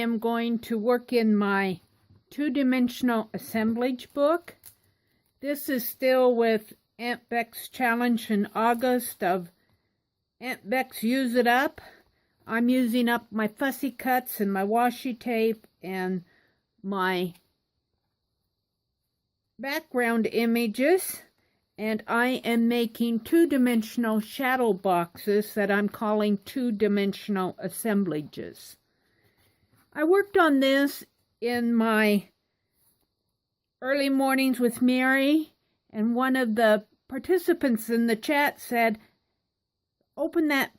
am going to work in my two-dimensional assemblage book. This is still with Aunt Beck's challenge in August of Aunt Beck's Use It Up. I'm using up my fussy cuts and my washi tape and my background images, and I am making two-dimensional shadow boxes that I'm calling two-dimensional assemblages. I worked on this in my early mornings with Meri, and one of the participants in the chat said, open that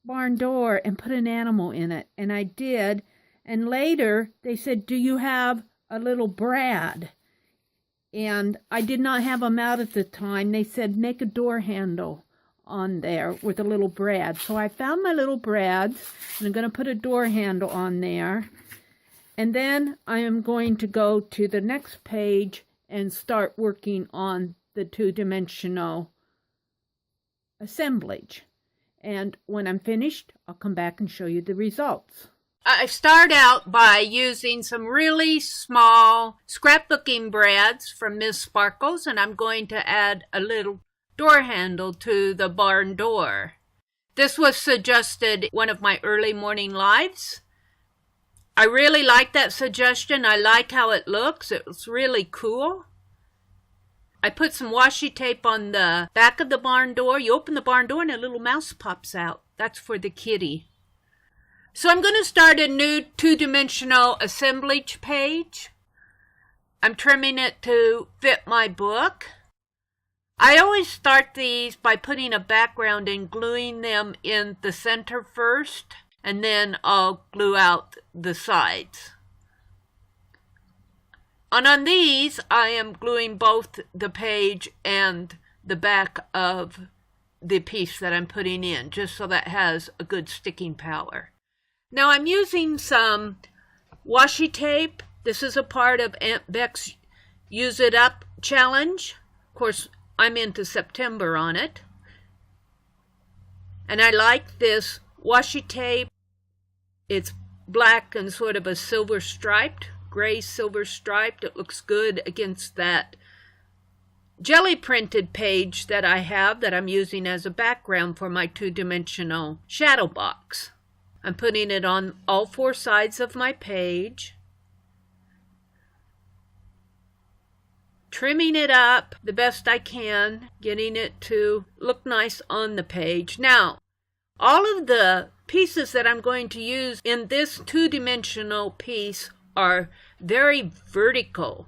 barn door and put an animal in it, and I did. And later they said, do you have a little Brad? And I did not have them out at the time. They said, make a door handle on there with a little Brad. So I found my little Brads, and I'm going to put a door handle on there. And then I am going to go to the next page and start working on the two-dimensional assemblage. And when I'm finished, I'll come back and show you the results. I start out by using some really small scrapbooking brads from Miss Sparkles, and I'm going to add a little door handle to the barn door. This was suggested in one of my early morning lives. I really like that suggestion. I like how it looks. It's really cool. I put some washi tape on the back of the barn door. You open the barn door and a little mouse pops out. That's for the kitty. So I'm going to start a new two-dimensional assemblage page. I'm trimming it to fit my book. I always start these by putting a background and gluing them in the center first, and then I'll glue out the sides. And on these, I am gluing both the page and the back of the piece that I'm putting in, just so that has a good sticking power. Now I'm using some washi tape. This is a part of Aunt Beck's Use It Up challenge. Of course, I'm into September on it. And I like this washi tape. It's black and sort of a silver striped, gray silver striped. It looks good against that jelly printed page that I have that I'm using as a background for my two-dimensional shadow box. I'm putting it on all four sides of my page, trimming it up the best I can, getting it to look nice on the page. Now, all of the pieces that I'm going to use in this two-dimensional piece are very vertical.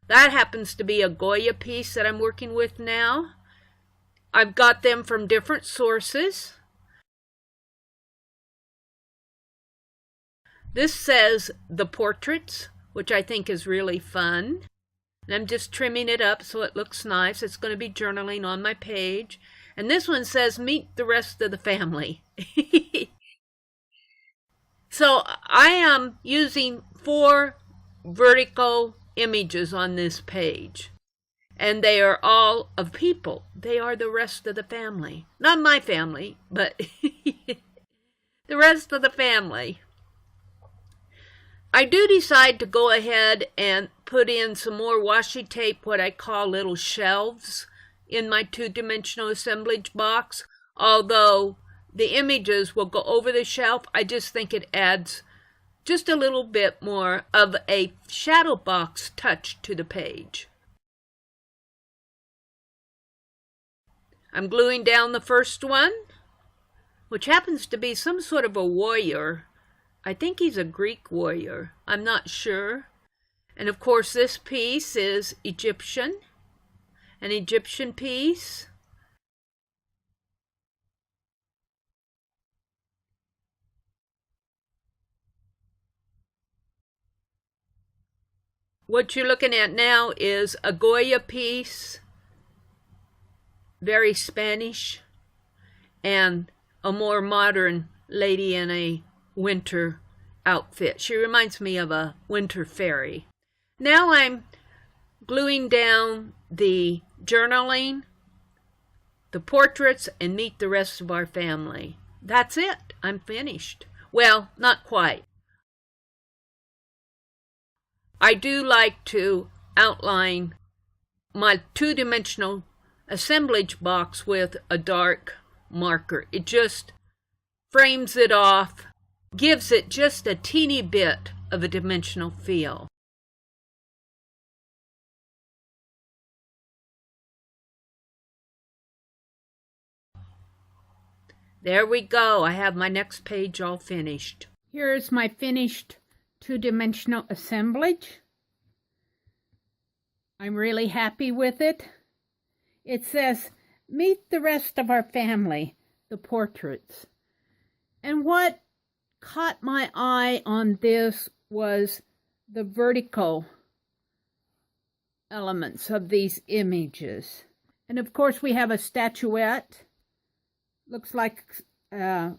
That happens to be a Goya piece that I'm working with now. I've got them from different sources. This says The Portraits, which I think is really fun. And I'm just trimming it up so it looks nice. It's going to be journaling on my page. And this one says Meet the Rest of the Family. So I am using 4 vertical images on this page. And they are all of people. They are the rest of the family. Not my family, but the rest of the family. I do decide to go ahead and put in some more washi tape, what I call little shelves, in my two-dimensional assemblage box. Although the images will go over the shelf, I just think it adds just a little bit more of a shadow box touch to the page. I'm gluing down the first one, which happens to be some sort of a warrior. I think he's a Greek warrior. I'm not sure. And of course this piece is Egyptian, an Egyptian piece. What you're looking at now is a Goya piece, very Spanish, and a more modern lady in a winter outfit. She reminds me of a winter fairy. Now I'm gluing down the journaling, the portraits, and Meet the Rest of Our Family. That's it. I'm finished. Well, not quite. I do like to outline my two-dimensional assemblage box with a dark marker. It just frames it off, gives it just a teeny bit of a dimensional feel. There we go. I have my next page all finished. Here's my finished two-dimensional assemblage. I'm really happy with it. It says, "Meet the rest of our family, the portraits." And what caught my eye on this was the vertical elements of these images. And of course we have a statuette. Looks like a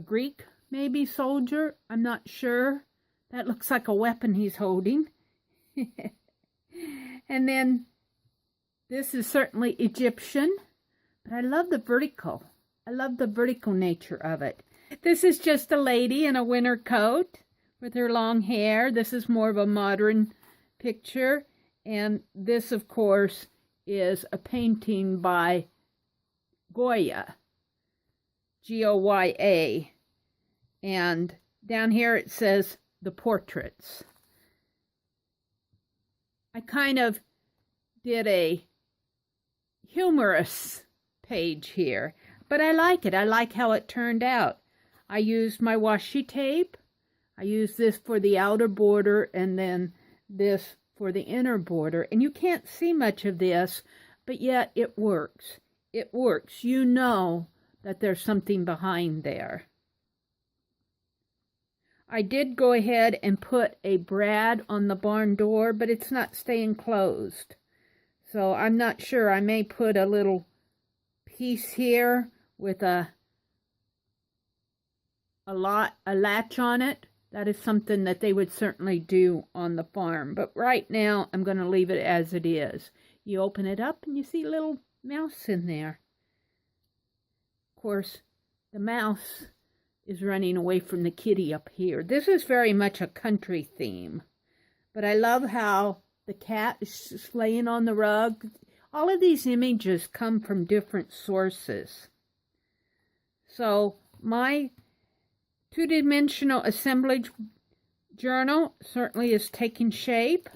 Greek, maybe, soldier. I'm not sure. That looks like a weapon he's holding. And then this is certainly Egyptian, but I love the vertical. I love the vertical nature of it. This is just a lady in a winter coat with her long hair. This is more of a modern picture. And this, of course, is a painting by Goya. Goya. And down here it says the portraits. I kind of did a humorous page here, but I like it. I like how it turned out. I used my washi tape. I used this for the outer border and then this for the inner border. And you can't see much of this, but yet it works. It works. You know that there's something behind there. I did go ahead and put a brad on the barn door, but it's not staying closed. So I'm not sure. I may put a little piece here with a latch on it. That is something that they would certainly do on the farm. But right now, I'm going to leave it as it is. You open it up and you see a little mouse in there. Of course, the mouse is running away from the kitty up here. This is very much a country theme. But I love how the cat is just laying on the rug. All of these images come from different sources. So my two-dimensional assemblage journal certainly is taking shape.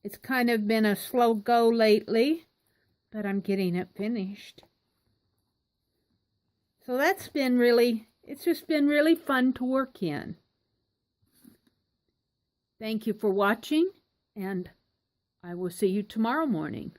It's kind of been a slow go lately, but I'm getting it finished. So that's been it's just been really fun to work in. Thank you for watching, and I will see you tomorrow morning.